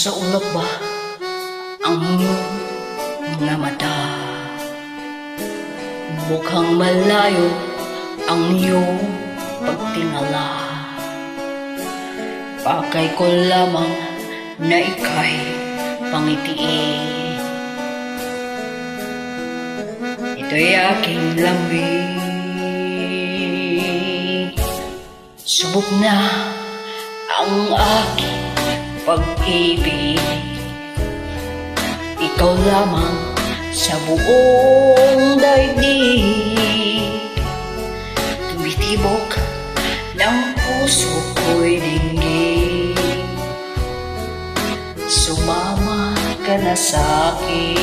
Nasa ulap ba ang mga mata? Mukhang malayo ang iyong pagtingala. Pakay ko lamang na ika'y pangitiin. Ito'y aking lambing. Subok na ang aking pag-ibig. Ikaw lamang sa buong daigdig. Tumitibok ng puso ko'y dinggig. Sumama ka na sa'kin.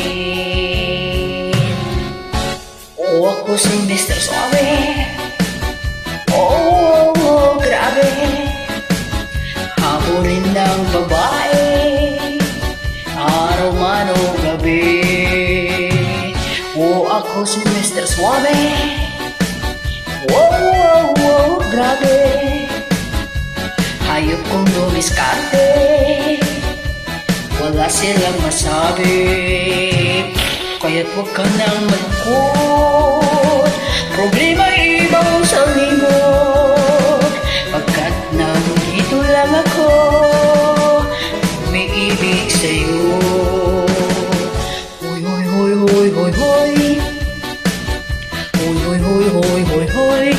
O ako si Mr. Suave. Oh, grabe. Habulin ng babae, araw man o gabi. O ako si Mr. Suave. Oh, grabe. Hayop kong dumiskarte, wala silang masabi. Kaya't huwag ka nang malungkot, problema'y ibang salimot. Pagkat nandito lang ako, umiibig sa'yo. Hoy, hoy, hoy, hoy, hoy, hoy. Hoy, hoy, hoy, hoy, hoy, hoy.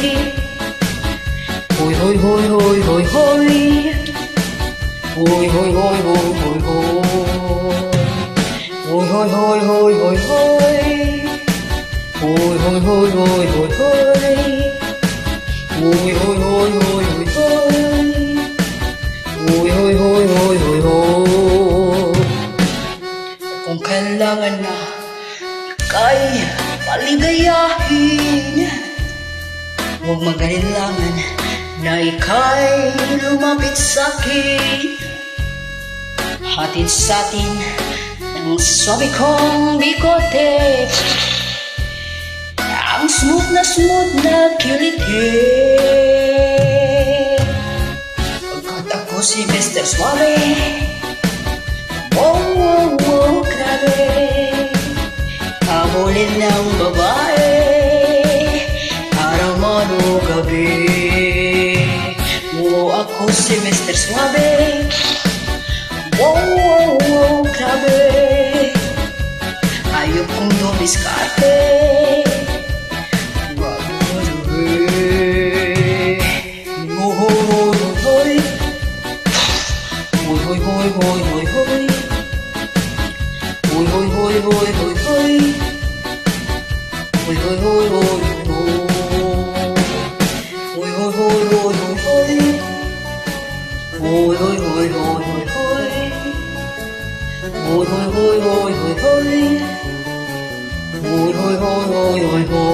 Hoy, hoy, hoy, hoy, hoy, hoy. Hoy, hoy, hoy, hoy, hoy, hoy. Hoy, hoy, hoy, hoy, hoy, hoy. Hoy, hoy, hoy, hoy, hoy, hoy. Hoy, hoy, hoy, hoy, hoy, hoy. Hoy, hoy, hoy, hoy, hoy, hoy. Kung kailangan na ika'y paligayahin, huwag mag-alilangan na ika'y lumapit sa'kin. Hatid sa'tin ng sabi kong bikote, ang smooth na kiliti. Pagkat ako si Mr. Suave. Oh, grabe. Habulin ng babae, araw man o gabi. Oh, ako si Mr. Suave. Oh, grabe. Ayok kong dumiskarte. Hoy, hoy, hoy, hoy, hoy. Hoy, hoy, hoy, hoy, hoy, hoy. Hoy, hoy, hoy, hoy, hoy. Hoy, hoy, hoy, hoy, hoy, hoy. Hoy, hoy, hoy, hoy, hoy, hoy. Hoy, hoy, hoy, hoy, hoy, hoy. Hoy, hoy, hoy, hoy, hoy, hoy.